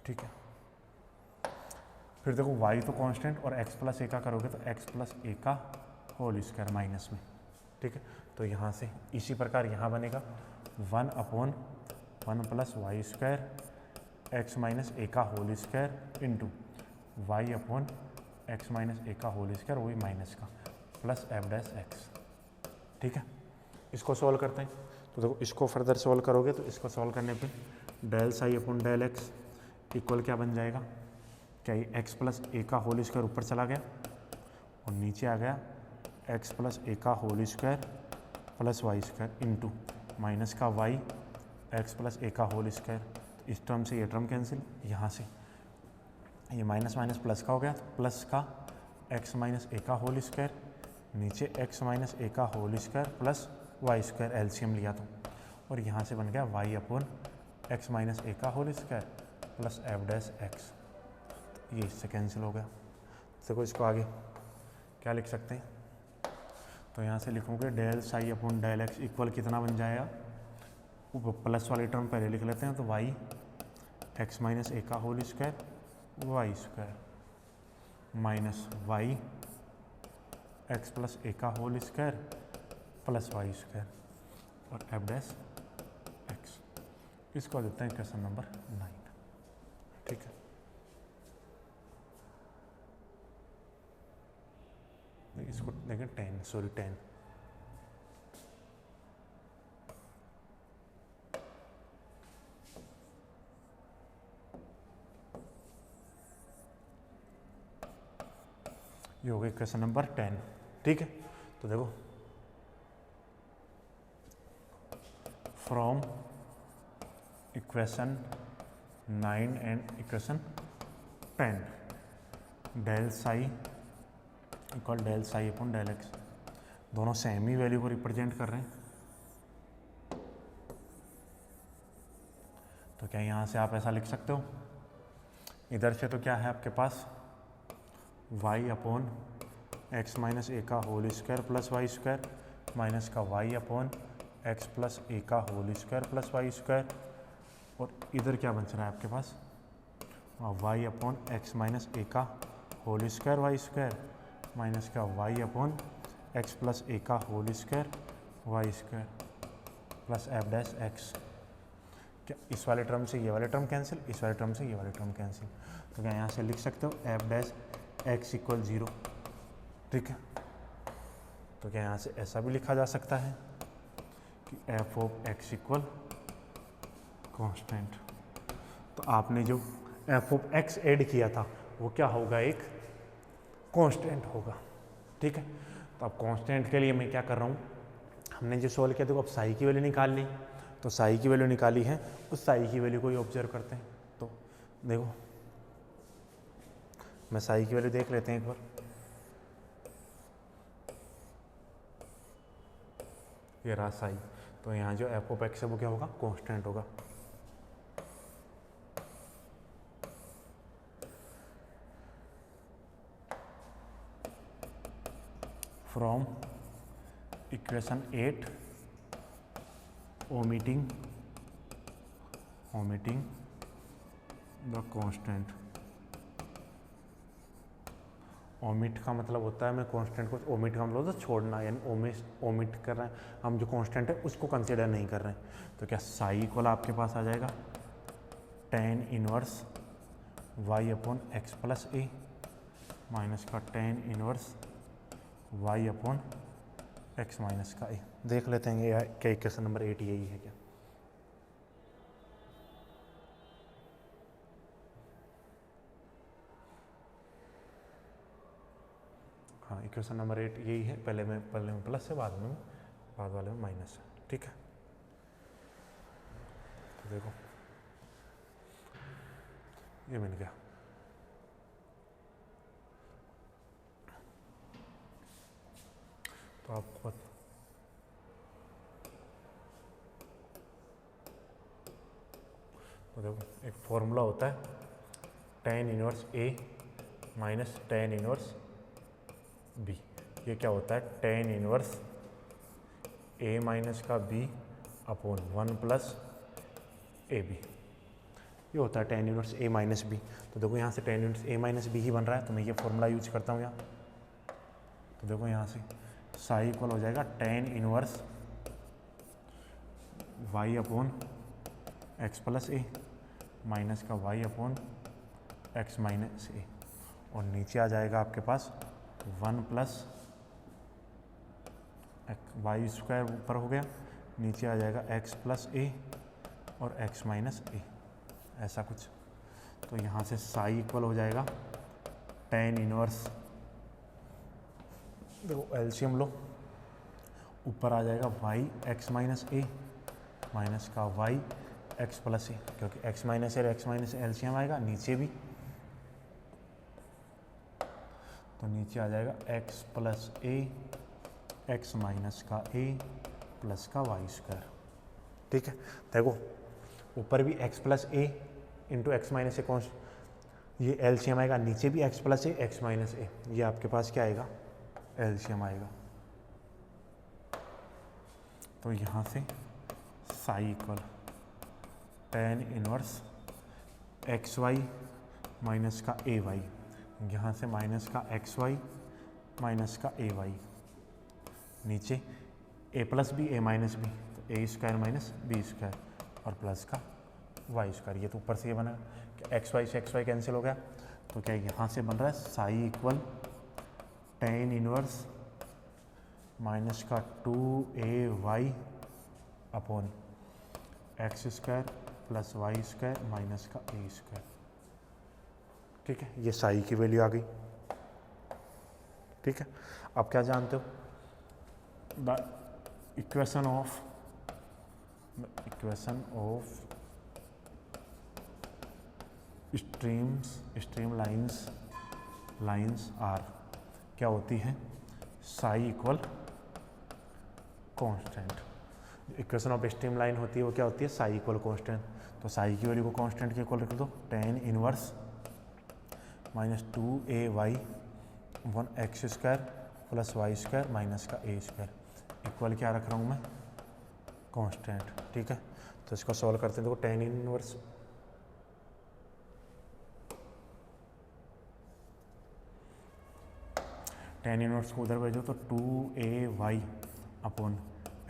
ठीक है, फिर देखो y तो कांस्टेंट, और x प्लस ए का करोगे तो x प्लस ए का होल स्क्वायर माइनस में। ठीक है, तो यहाँ से इसी प्रकार यहाँ बनेगा 1 upon 1 plus y square x minus a का whole square into y upon x minus a का होल स्क्वायर, वही माइनस का, प्लस एफ डैश एक्स। ठीक है, इसको सॉल्व करते हैं। तो देखो इसको फर्दर सॉल्व करोगे तो इसको सॉल्व करने पे del psi upon del x equal क्या बन जाएगा, क्या ये एक्स प्लस ए का होल स्क्वायर ऊपर चला गया और नीचे आ गया एक्स प्लस ए का whole square plus y square into minus का वाई एक्स प्लस ए का होल स्क्वायर। इस टर्म से ये टर्म कैंसिल, यहाँ से ये माइनस माइनस प्लस का हो गया, प्लस का एक्स माइनस ए का होल स्क्वायर, नीचे एक्स माइनस ए का whole square plus y square, LCM लिया तो, और यहाँ से बन गया y upon x minus a का whole square plus f dash x. ये इससे कैंसिल हो गया। देखो इसको आगे क्या लिख सकते हैं, तो यहाँ से लिखोगे del psi upon del x equal कितना बन जाएगा, वो प्लस वाली टर्म पहले लिख लेते हैं, तो वाई एक्स माइनस ए का whole square y square minus y x plus a का whole square plus y square और एफ डैश एक्स। इसको देते हैं क्वेश्चन नंबर 9। ठीक है, इसको देखें 10 ये हो गया क्वेश्चन नंबर 10। ठीक है, तो देखो from equation 9 and equation 10 del psi equal del psi upon del x, दोनों सेम ही वैल्यू को रिप्रेजेंट कर रहे हैं। तो क्या यहाँ से आप ऐसा लिख सकते हो, इधर से तो क्या है आपके पास y upon x minus a का whole square plus y square minus का y upon x plus a का whole square plus y square, और इधर क्या बच रहा है आपके पास और y upon x minus a का whole square y square minus का y upon x plus a का whole square y square plus f dash x. क्या इस वाले टर्म से ये वाले टर्म कैंसिल, इस वाले टर्म से ये वाले टर्म कैंसिल, तो क्या यहाँ से लिख सकते हो एफ डैश एक्स इक्वल 0। ठीक है, तो क्या यहाँ से ऐसा भी लिखा जा सकता है कि F of x equal constant. तो आपने जो एफ ऑफ एक्स ऐड किया था वो क्या होगा, एक कांस्टेंट होगा। ठीक है, तो अब कांस्टेंट के लिए मैं क्या कर रहा हूँ, हमने जो सोल्व किया देखो अब साई की वैल्यू निकाल ली, तो साई की वैल्यू निकाली है, उस साई की वैल्यू को ही ऑब्जर्व करते हैं। तो देखो मैं साई की वैल्यू देख लेते हैं एक बार। ये रहा साई, तो यहाँ जो एफ ऑफ एक्स है वो क्या होगा, कांस्टेंट होगा। From equation 8 omitting the constant. Omit का मतलब होता है मैं कांस्टेंट को, ओमिट का मतलब होता है छोड़ना, यानी ओमिट कर रहे हैं हम, जो कांस्टेंट है उसको कंसीडर नहीं कर रहे हैं। तो क्या साई इक्वल आपके पास आ जाएगा tan inverse y upon x plus a minus का tan inverse y upon x minus का ए। देख लेते हैं ये क्या इक्वेशन नंबर 8 यही है क्या। हाँ, इक्वेशन नंबर 8 यही है, पहले में प्लस है, बाद वाले में माइनस है। ठीक है, तो देखो ये मिल गया। तो आपको तो देखो एक फॉर्मूला होता है tan inverse a minus tan inverse b. ये क्या होता है, tan इनवर्स ए माइनस का b upon 1 plus a b. ये होता है tan inverse a minus b. तो देखो यहाँ से tan inverse a minus b ही बन रहा है, तो मैं ये फॉर्मूला यूज करता हूँ यहाँ। तो देखो यहाँ से साई इक्वल हो जाएगा tan inverse y upon x plus a minus का y upon x minus a, और नीचे आ जाएगा आपके पास 1 प्लस वाई स्क्वायर ऊपर हो गया, नीचे आ जाएगा एक्स प्लस ए और एक्स माइनस ए, ऐसा कुछ। तो यहाँ से साई इक्वल हो जाएगा tan इनवर्स, देखो एलसीएम लो, ऊपर आ जाएगा वाई एक्स माइनस ए माइनस का वाई एक्स प्लस ए, क्योंकि एक्स माइनस ए और एक्स माइनस एलसीएम आएगा, नीचे भी, तो नीचे आ जाएगा एक्स प्लस ए एक्स माइनस का ए प्लस का वाई स्क्वायर। ठीक है, देखो ऊपर भी एक्स प्लस ए इंटू एक्स माइनस ए कौन, ये एलसीएम आएगा, नीचे भी एक्स प्लस ए एक्स माइनस ए, ये आपके पास क्या आएगा, एलसीएम आएगा। तो यहाँ से psi equal tan inverse x y minus का ए वाई, यहाँ से माइनस का एक्स वाई माइनस का ए वाई, नीचे a plus b a minus b, तो a square minus b square और प्लस का वाई स्क्वायर। ये तो ऊपर से ये बना कि एक्स वाई से एक्स वाई कैंसिल हो गया, तो क्या यहाँ से बन रहा है psi equal tan inverse minus का 2ay upon x square plus y square minus का ए स्क्वायर। ठीक है, ये साई की वैल्यू आ गई। ठीक है, अब क्या जानते हो, the equation of stream lines are क्या होती है, psi equal constant. Equation of stream line होती है वो क्या होती है, साई इक्वल कांस्टेंट। तो साई की वैल्यू को कांस्टेंट के इक्वल रख दो, tan inverse minus 2ay 1 x square plus y square minus का ए स्क्वायर इक्वल क्या रख रहा हूँ मैं, कांस्टेंट। ठीक है, तो इसको सॉल्व करते हैं। देखो tan इनवर्स टेन इनवर्स को उधर भेजो तो 2ay upon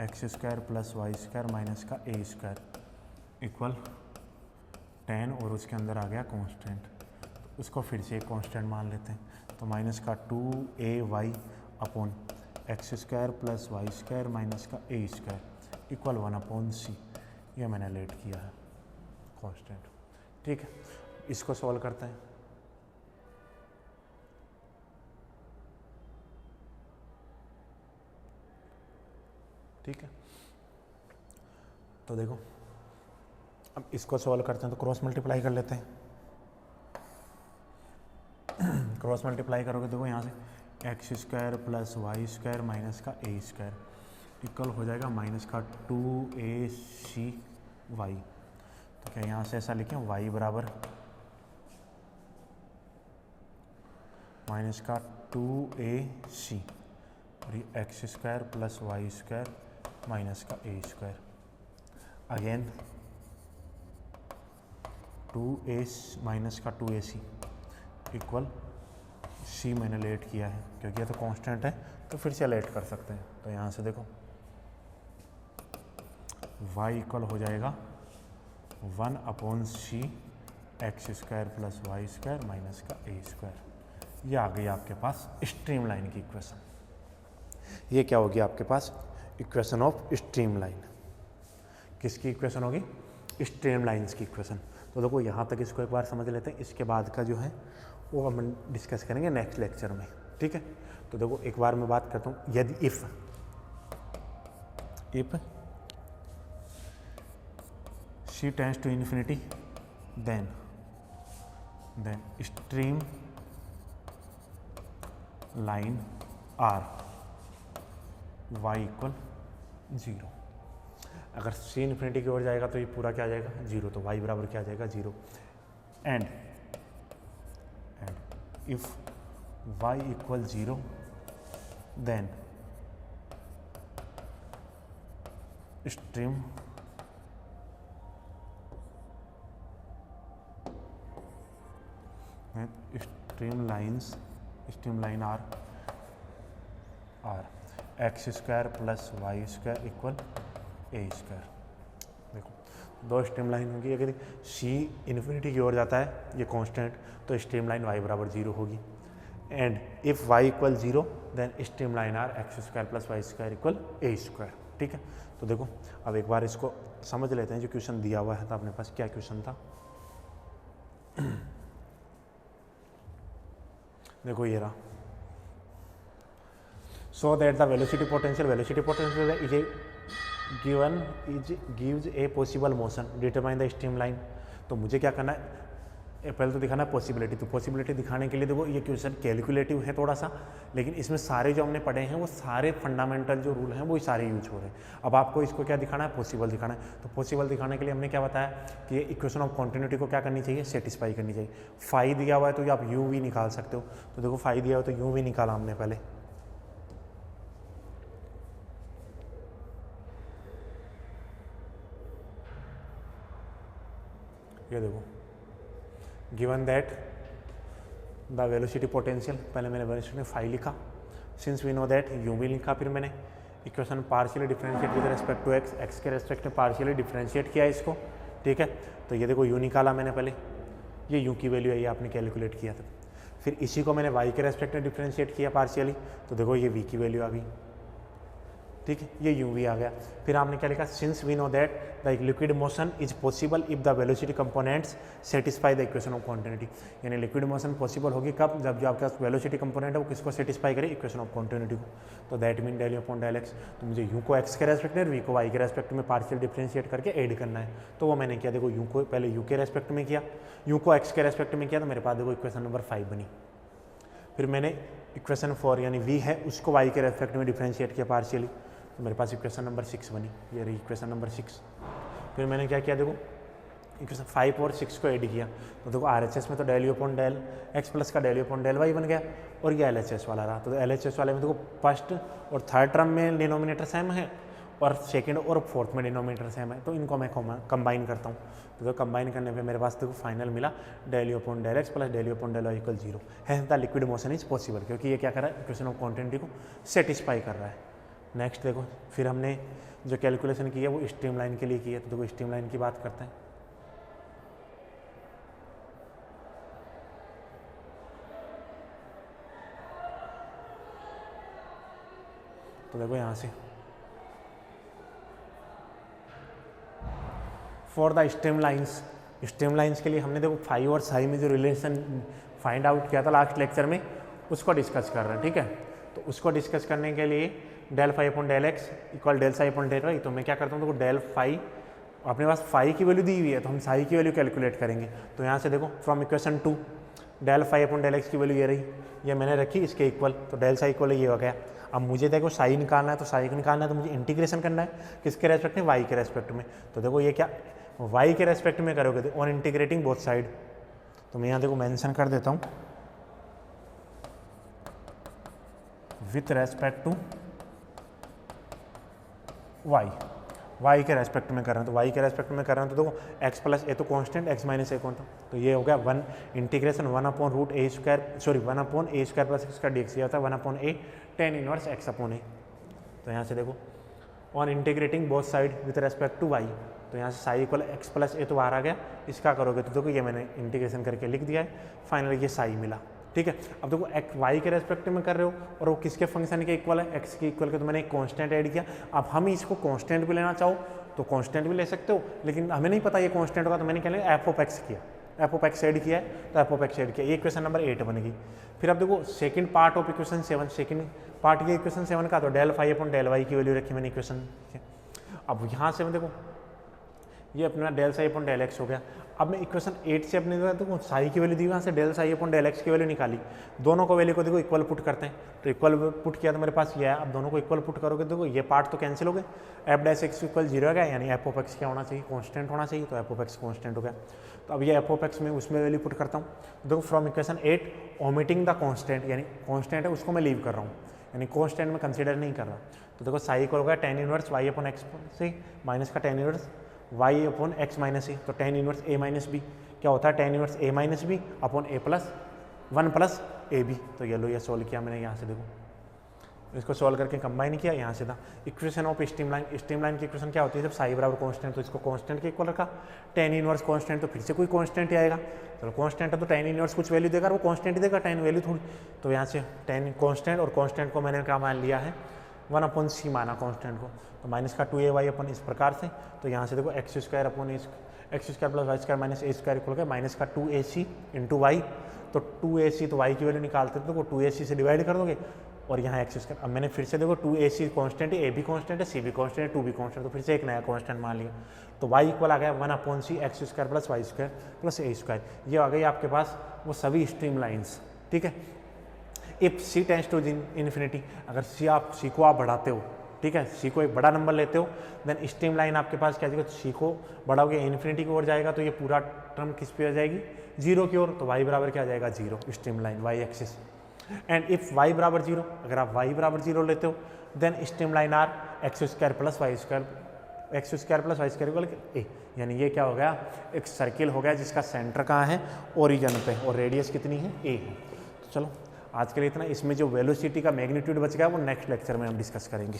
x square plus y square minus का ए स्क्वायर इक्वल 10 और उसके अंदर आ गया कांस्टेंट, तो उसको फिर से एक कांस्टेंट मान लेते हैं। तो माइनस का 2ay upon x square plus y square minus का a square equal 1 upon c, ये मैंने लेट किया है कांस्टेंट। ठीक है, इसको सॉल्व करते हैं। ठीक है, तो देखो अब इसको सॉल्व करते हैं तो क्रॉस मल्टीप्लाई कर लेते हैं। क्रॉस मल्टीप्लाई करोगे देखो यहाँ से x square plus y square minus का ए स्क्वायर इक्वल हो जाएगा माइनस का 2ac वाई। तो क्या यहाँ से ऐसा लिखें y बराबर माइनस का 2ac और ये x square plus y square minus का a square again 2a minus का 2ac इक्वल c मैंने लेट किया है क्योंकि ये तो कांस्टेंट है, तो फिर से लेट कर सकते हैं। तो यहाँ से देखो y इक्वल हो जाएगा 1 upon c x square plus y square minus का ए स्क्वायर। ये आ गई आपके पास स्ट्रीम लाइन की इक्वेशन। ये क्या होगी आपके पास इक्वेशन ऑफ स्ट्रीम लाइन। किसकी इक्वेशन होगी? स्ट्रीम लाइन्स की इक्वेशन। तो देखो यहाँ तक इसको एक बार समझ लेते हैं, इसके बाद का जो है वो हम डिस्कस करेंगे नेक्स्ट लेक्चर में। ठीक है, तो देखो एक बार मैं बात करता हूँ, यदि if c tends to infinity then stream line r y equal 0। अगर c इन्फिनिटी की ओर जाएगा तो ये पूरा क्या आ जाएगा 0, तो y बराबर क्या आ जाएगा 0। And if y equal 0 then stream line r x square plus y square equal a square. देखो दो स्ट्रीम लाइन होगी, अगर c इन्फिनिटी की ओर जाता है ये कांस्टेंट, तो स्ट्रीम लाइन y बराबर 0 होगी। And if y equal 0 then stream line r x square plus y square equal a square. ठीक है, तो देखो अब एक बार इसको समझ लेते हैं। जो क्वेश्चन दिया हुआ है था अपने पास, क्या क्वेश्चन था? देखो ये रहा, so that the velocity potential is a gives a possible motion, determine the streamline। तो मुझे क्या करना है, पहले तो दिखाना है पॉसिबिलिटी। तो पॉसिबिलिटी दिखाने के लिए देखो ये क्वेश्चन कैलकुलेटिव है थोड़ा सा, लेकिन इसमें सारे जो हमने पढ़े हैं वो सारे फंडामेंटल जो रूल हैं वो सारे यूज हो रहे हैं। अब आपको इसको क्या दिखाना है, पॉसिबल दिखाना है। तो पॉसिबल दिखाने के लिए हमने क्या बताया कि ये इक्वेशन ऑफ कॉन्टिन्यूटी को क्या करनी चाहिए, सेटिस्फाई करनी चाहिए। फाई दिया हुआ है तो ये आप यू भी निकाल सकते हो। तो देखो फाई दिया हुआ तो यू भी निकाला हमने पहले। ये देखो given that the velocity potential, पहले मैंने वेलोसिटी फाई लिखा, since we know that u भी लिखा, फिर मैंने equation partially differentiate with respect to x, x के रेस्पेक्ट में पार्शियली डिफरेंशिएट किया इसको। ठीक है, तो ये देखो यू निकाला मैंने पहले, ये यू की वैल्यू है, ये आपने कैलकुलेट किया था। फिर इसी को मैंने वाई के रेस्पेक्ट में डिफरेंशिएट किया पार्शियली, तो देखो ये वी की वैल्यू आ गई। ठीक है, ये यू वी आ गया। फिर आपने क्या लिखा, since we know that the liquid motion is possible if the velocity components satisfy the equation of continuity. यानी लिक्विड मोशन पॉसिबल होगी कब, जब जो आपके पास वेलोसिटी कंपोनेंट है वो किसको सेटिस्फाई करे, इक्वेशन ऑफ कॉन्टिन्यूटी को। तो that mean del upon del x. तो मुझे यू को एक्स के रेस्पेक्ट में, वी को वाई के रेस्पेक्ट में पार्शियल डिफरेंशिएट करके ऐड करना है। तो वो मैंने किया, देखो यू को पहले यू के रेस्पेक्ट में किया, यू को एक्स के रेस्पेक्ट में किया, तो मेरे पास देखो इक्वेशन नंबर 5 बनी। फिर मैंने इक्वेशन 4 यानी वी है उसको वाई के रेस्पेक्ट में डिफरेंशिएट किया पार्शियली, तो मेरे पास इक्वेशन नंबर 6 बनी। ये रही इक्वेशन नंबर 6। फिर मैंने क्या किया, देखो इक्वेशन 5 और 6 को ऐड किया, तो देखो RHS में तो del u upon del x plus का del u upon del y बन गया, और ये LHS वाला रहा। तो LHS वाले में देखो फर्स्ट और थर्ड टर्म में डिनोमिनेटर सेम है, और सेकंड और फोर्थ में डिनोमिनेटर सेम है, तो इनको मैं कंबाइन करता हूँ। तो कंबाइन करने पे मेरे पास देखो फाइनल मिला del u upon del x plus del u upon del y equal 0। Hence the liquid motion is possible, क्योंकि ये क्या कर रहा है, इक्वेशन ऑफ क्वांटिटी को सेटिस्फाई कर रहा है। नेक्स्ट देखो, फिर हमने जो कैलकुलेशन की है वो स्ट्रीमलाइन के लिए की है, तो देखो स्ट्रीमलाइन की बात करते हैं। तो देखो यहाँ से फॉर द स्ट्रीमलाइंस के लिए हमने देखो फाई और साई में जो रिलेशन फाइंड आउट किया था लास्ट लेक्चर में, उसको डिस्कस कर रहे हैं। ठीक है, तो उसको डिस्कस करने के लिए del phi upon del x equal del psi upon del y, तो मैं क्या करता हूँ, देखो del फाई अपने पास फाई की वैल्यू दी हुई है, तो हम साई की वैल्यू कैलकुलेट करेंगे। तो यहाँ से देखो from equation 2 del phi upon del x की वैल्यू ये रही, ये मैंने रखी इसके इक्वल, तो del साई इक्वल ये हो गया। अब मुझे देखो साई निकालना है, तो साई निकालना है तो मुझे इंटीग्रेशन करना है किसके रेस्पेक्ट में, y के रेस्पेक्ट में। तो देखो ये क्या y के रेस्पेक्ट में करोगे तो ऑन इंटीग्रेटिंग बोथ साइड, तो मैं यहाँ देखो मेंशन कर देता हूँ विथ रेस्पेक्ट टू y के रेस्पेक्ट में कर रहे हैं, तो y के रेस्पेक्ट में कर रहे हैं, तो देखो x प्लस ए तो कांस्टेंट, x माइनस ए कौन था, तो ये हो गया 1 integration 1 upon root a square, sorry 1 upon a square plus x का dx, ये होता है 1 upon a tan inverse x upon a. तो यहाँ से देखो on integrating both side with respect to y, तो यहाँ से psi equal x plus a तो बाहर आ गया, इसका करोगे तो देखो ये मैंने इंटीग्रेशन करके लिख दिया है, फाइनल ये साई मिला। ठीक है, अब देखो एक्स वाई के रेस्पेक्ट में कर रहे हो और वो किसके फंक्शन के इक्वल है, एक्स के इक्वल के, तो मैंने एक कांस्टेंट ऐड किया। अब हम इसको कांस्टेंट भी लेना चाहो तो कांस्टेंट भी ले सकते हो, लेकिन हमें नहीं पता ये कांस्टेंट होगा, तो मैंने क्या लिया एफ ऑफ एक्स किया, एफ ऑफ एक्स ऐड किया है, तो एफ ऑफ एक्स ऐड किया, ये इक्वेशन नंबर 8 बनेगी। फिर अब देखो second part of equation 7, second part की इक्वेशन 7 का, तो del phi upon del y की वैल्यू रखी मैंने इक्वेशन। अब यहाँ से मैं देखो ये अपना del psi upon del x हो गया। अब मैं इक्वेशन 8 से अपने देखो साई की वैल्यू दी, वहाँ से del psi upon del x की वैल्यू निकाली, दोनों को वैल्यू को देखो इक्वल पुट करते हैं, तो इक्वल पुट किया तो मेरे पास ये है। अब दोनों को इक्वल पुट करोगे देखो ये पार्ट तो कैंसिल हो गए, एफ डैश एक्स इक्वल 0 हो गया, यानी एफ ऑफ एक्स क्या होना चाहिए, कॉन्स्टेंट होना चाहिए, तो एफ ऑफ एक्स कॉन्स्टेंट हो गया। तो अब ये एफ ऑफ एक्स में उसमें वैल्यू पुट करता हूँ, देखो from equation 8 omitting the constant, यानी कॉन्स्टेंट है उसको मैं लीव कर रहा हूँ, यानी कॉन्स्टेंट में कंसिडर नहीं कर रहा। तो देखो साई इक्वल हो गया tan inverse y upon x से माइनस का tan inverse y upon x minus a, तो tan inverse a minus b क्या होता है, tan inverse a minus b upon a plus 1 plus a b. तो ये लो ये सॉल्व किया मैंने, यहाँ से देखो इसको सॉल्व करके कंबाइन किया, यहाँ से था इक्वेशन ऑफ स्ट्रीमलाइन। स्ट्रीमलाइन की इक्वेशन क्या होती है, जब साई बराबर कांस्टेंट, तो इसको कांस्टेंट के इक्वल रखा, tan इनवर्स कांस्टेंट तो फिर से कोई कांस्टेंट ही आएगा, तो कांस्टेंट है तो tan इनवर्स कुछ वैल्यू देगा, वो कांस्टेंट ही देगा, tan वैल्यू थोड़ी, तो यहाँ से tan कांस्टेंट और कांस्टेंट को मैंने क्या मान लिया है 1 अपॉन सी माना कांस्टेंट को, तो माइनस का 2ay अपन इस प्रकार से। तो यहाँ से देखो x square upon x square plus y square minus a square equal minus का 2ac इंटू वाई, तो 2ac तो y की वैल्यू निकालते तो 2ac से डिवाइड कर दोगे और यहाँ एक्स स्क्वायर। अब मैंने फिर से देखो 2ac कॉन्स्टेंट है, ए भी कॉन्स्टेंट है, सी भी कॉन्स्टेंट है, 2 भी कॉन्स्टेंट, तो फिर से एक नया कॉन्स्टेंट मान लिया, तो y इक्वल आ गया 1 upon c x square plus y square plus a square. ये आ गई आपके पास वो सभी स्ट्रीम लाइन्स। ठीक है, if c tends to infinity, अगर c को आप बढ़ाते हो, ठीक है, c को एक बड़ा नंबर लेते हो, देन स्ट्रीम लाइन आपके पास क्या जाएगा, c को बढ़ाओगे इन्फिनिटी की ओर जाएगा, तो ये पूरा टर्म किस पे आ जाएगी, 0 की ओर, तो y बराबर क्या आ जाएगा 0, stream line y axis. And if y बराबर 0, अगर आप y बराबर 0 लेते हो, then stream line are x square plus y square equal a, यानी ये क्या हो गया, एक सर्किल हो गया जिसका सेंटर कहाँ है, ओरिजिन पे, और रेडियस कितनी है, a है। तो चलो आज के लिए इतना, इसमें जो वेलोसिटी का मैग्नीट्यूड बच गया वो नेक्स्ट लेक्चर में हम डिस्कस करेंगे।